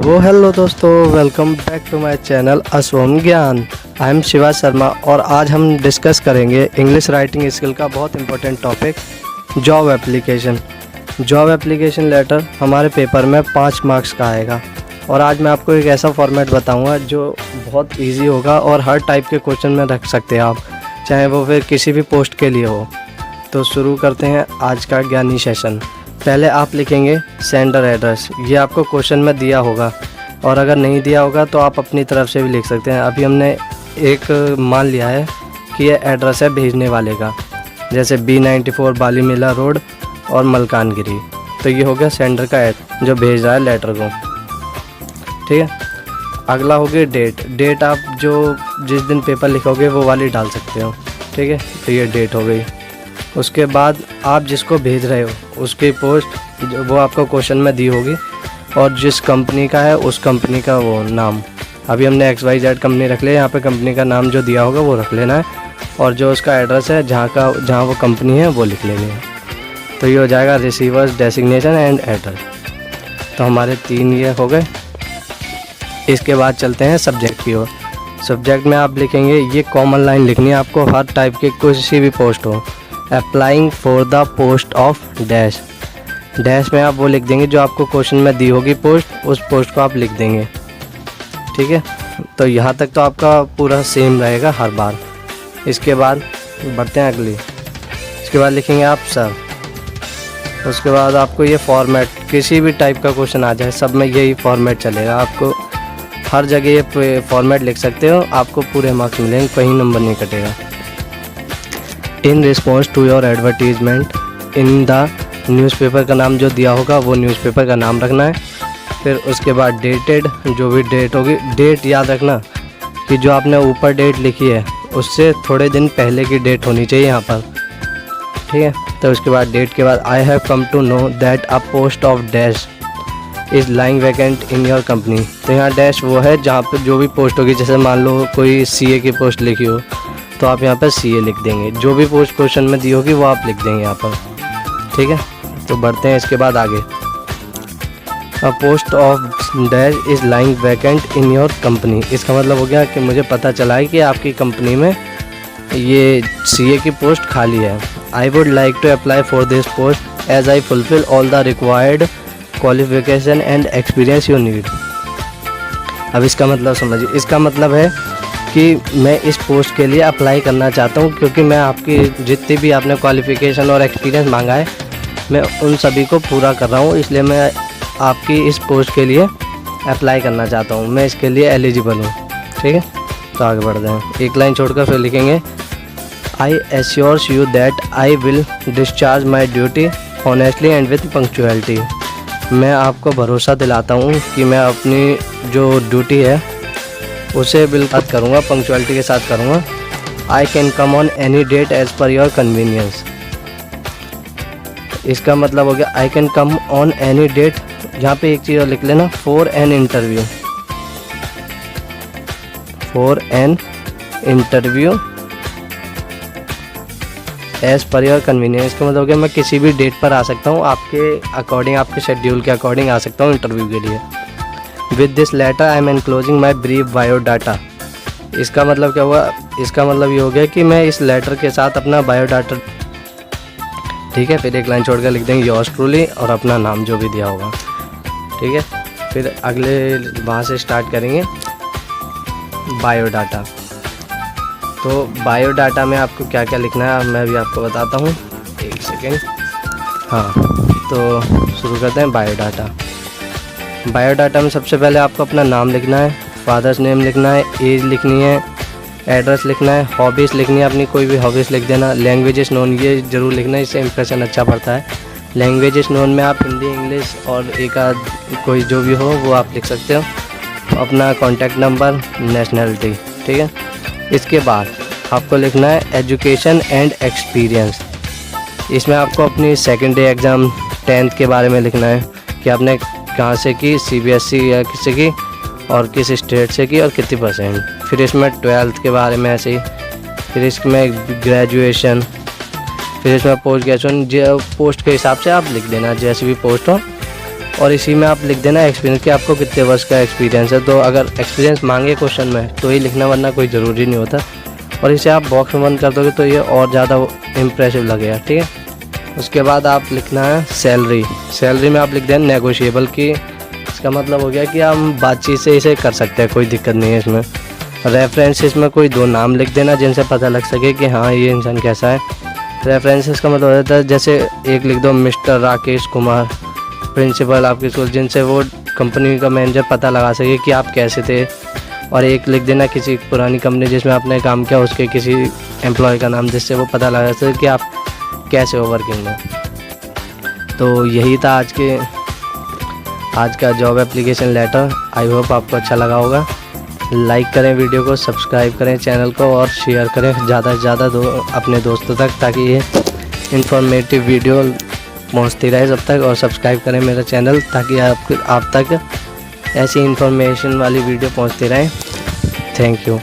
Hello दोस्तों, welcome back to my channel Ashwam Gyan. I M Shiva Sharma और आज हम डिस्कस करेंगे इंग्लिश राइटिंग स्किल का बहुत important topic job application. Job application letter हमारे पेपर में 5 मार्क्स का आएगा और आज मैं आपको एक ऐसा फॉर्मेट बताऊंगा जो बहुत इजी होगा और हर टाइप के क्वेश्चन में रख सकते हैं आप, चाहे वो फिर किसी भी पोस्ट के लिए हो। तो शुरू करते हैं आज का ज्ञानी सेशन। पहले आप लिखेंगे सेंडर एड्रेस। ये आपको क्वेश्चन में दिया होगा और अगर नहीं दिया होगा तो आप अपनी तरफ से भी लिख सकते हैं। अभी हमने एक मान लिया है कि ये एड्रेस है भेजने वाले का, जैसे B94 बालीमेला रोड और मलकानगिरी। तो ये हो गया सेंडर का जो भेज रहा है लेटर को, ठीक है। अगला हो गया डेट। डेट आप जो जिस दिन पेपर लिखोगे वो वाली डाल सकते हो, ठीक है। तो ये डेट हो गई। उसके बाद आप जिसको भेज रहे हो उसकी पोस्ट वो आपको क्वेश्चन में दी होगी और जिस कंपनी का है उस कंपनी का वो नाम। अभी हमने XYZ कंपनी रख लिया, यहाँ पे कंपनी का नाम जो दिया होगा वो रख लेना है और जो उसका एड्रेस है जहाँ वो कंपनी है वो लिख लेनी है। तो ये हो जाएगा रिसीवर्स डेसिग्नेशन एंड एड्रेस। तो हमारे 3 ये हो गए। इसके बाद चलते हैं सब्जेक्ट की ओर। सब्जेक्ट में आप लिखेंगे, ये कॉमन लाइन लिखनी है आपको हर टाइप की, किसी भी पोस्ट हो। Applying for the post of dash. Dash में आप वो लिख देंगे जो आपको क्वेश्चन में दी होगी पोस्ट, उस पोस्ट को आप लिख देंगे, ठीक है। तो यहाँ तक तो आपका पूरा सेम रहेगा हर बार। इसके बाद बढ़ते हैं अगली। इसके बाद लिखेंगे आप सर। उसके बाद आपको ये फॉर्मेट, किसी भी टाइप का क्वेश्चन आ जाए सब में यही फॉर्मेट चलेगा। आपको हर जगह ये फॉर्मेट लिख सकते हो, आपको पूरे मार्क्स मिलेंगे, कहीं नंबर नहीं कटेगा। In response to your advertisement in the newspaper का नाम जो दिया होगा वो न्यूज़पेपर का नाम रखना है। फिर उसके बाद डेटेड, जो भी डेट होगी, डेट याद रखना कि जो आपने ऊपर डेट लिखी है उससे थोड़े दिन पहले की डेट होनी चाहिए यहाँ पर, ठीक है। तो उसके बाद डेट के बाद I have come to know that a post of dash is lying vacant in your company. तो यहाँ डैश वो है जहाँ पर जो भी पोस्ट होगी, जैसे मान लो कोई CA की पोस्ट लिखी हो तो आप यहाँ पर CA लिख देंगे। जो भी पोस्ट क्वेश्चन में दी होगी वो आप लिख देंगे यहाँ पर, ठीक है। तो बढ़ते हैं इसके बाद आगे। अ post of dash is lying vacant in your company. इसका मतलब हो गया कि मुझे पता चला है कि आपकी कंपनी में ये CA की पोस्ट खाली है। I would like to apply for this post as I fulfil all the required qualification and experience you need. अब इसका मतलब समझिए। इसका मतलब है कि मैं इस पोस्ट के लिए अप्लाई करना चाहता हूँ क्योंकि मैं आपकी जितनी भी आपने क्वालिफ़िकेशन और एक्सपीरियंस मांगा है मैं उन सभी को पूरा कर रहा हूँ, इसलिए मैं आपकी इस पोस्ट के लिए अप्लाई करना चाहता हूँ, मैं इसके लिए एलिजिबल हूँ, ठीक है। तो आगे बढ़ते हैं। एक लाइन छोड़कर फिर लिखेंगे I assures you that I will discharge my duty honestly and with punctuality. मैं आपको भरोसा दिलाता हूँ कि मैं अपनी जो ड्यूटी है उसे बिल्कुल करूँगा, पंक्चुअलिटी के साथ करूँगा। I can come on any date as per your convenience. इसका मतलब हो गया I can come on any date. यहाँ पे एक चीज़ और लिख लेना, for an interview. For an interview as per your convenience. इसका मतलब हो गया मैं किसी भी डेट पर आ सकता हूँ, आपके अकॉर्डिंग, आपके शेड्यूल के अकॉर्डिंग आ सकता हूँ इंटरव्यू के लिए। With this letter I am enclosing my brief biodata. इसका मतलब क्या हुआ? इसका मतलब ये हो गया कि मैं इस लेटर के साथ अपना बायोडाटा, ठीक है। फिर एक लाइन छोड़कर लिख देंगे योर्स ट्रूली और अपना नाम जो भी दिया होगा, ठीक है। फिर अगले वहाँ से स्टार्ट करेंगे बायोडाटा। तो बायोडाटा में आपको क्या क्या लिखना है मैं भी आपको बताता हूँ, एक सेकेंड। हाँ, तो शुरू करते हैं बायोडाटा। बायोडाटा में सबसे पहले आपको अपना नाम लिखना है, फादर्स नेम लिखना है, एज लिखनी है, एड्रेस लिखना है, हॉबीज़ लिखनी है, अपनी कोई भी हॉबीज़ लिख देना। लैंग्वेजेस नोन ये ज़रूर लिखना है, इससे इंप्रेशन अच्छा पड़ता है। लैंग्वेजेस नोन में आप हिंदी, इंग्लिश और एक आध कोई जो भी हो वो आप लिख सकते हो। अपना कॉन्टैक्ट नंबर, नेशनलिटी, ठीक है। इसके बाद आपको लिखना है एजुकेशन एंड एक्सपीरियंस। इसमें आपको अपनी सेकेंडरी एग्ज़ाम 10th के बारे में लिखना है कि आपने कहाँ से की, CBSE या किसी की, और किस स्टेट से की और कितनी %। फिर इसमें 12th के बारे में ऐसे ही। फिर इसमें ग्रेजुएशन, फिर इसमें पोस्ट ग्रेजुएशन, पोस्ट के हिसाब से आप लिख देना जैसी भी पोस्ट हो। और इसी में आप लिख देना एक्सपीरियंस कि आपको कितने वर्ष का एक्सपीरियंस है। तो अगर एक्सपीरियंस मांगे क्वेश्चन में तो ही लिखना, वरना कोई ज़रूरी नहीं होता। और इसे आप बॉक्स में बंद कर दोगे तो ये और ज़्यादा इम्प्रेसिव लगेगा, ठीक है। उसके बाद आप लिखना है सैलरी। सैलरी में आप लिख देना नेगोशिएबल, कि इसका मतलब हो गया कि हम बातचीत से इसे कर सकते हैं, कोई दिक्कत नहीं है इसमें। रेफरेंसेस में कोई 2 नाम लिख देना जिनसे पता लग सके कि हाँ ये इंसान कैसा है। रेफरेंसेस का मतलब हो जाता है, जैसे एक लिख दो मिस्टर राकेश कुमार प्रिंसिपल आपके स्कूल, जिनसे वो कंपनी का मैनेजर पता लगा सके कि आप कैसे थे। और एक लिख देना किसी पुरानी कंपनी जिसमें आपने काम किया उसके किसी एम्प्लॉय का नाम, जिससे वो पता लगा सके कि आप कैसे हो वर्किंग में। तो यही था आज का job application letter. I hope आपको अच्छा लगा होगा। लाइक करें वीडियो को, सब्सक्राइब करें चैनल को और शेयर करें ज़्यादा से ज़्यादा अपने दोस्तों तक, ताकि ये इन्फॉर्मेटिव वीडियो पहुंचती रहे सब तक। और सब्सक्राइब करें मेरा चैनल ताकि आप तक ऐसी इन्फॉर्मेशन वाली वीडियो पहुंचती रहे। Thank you.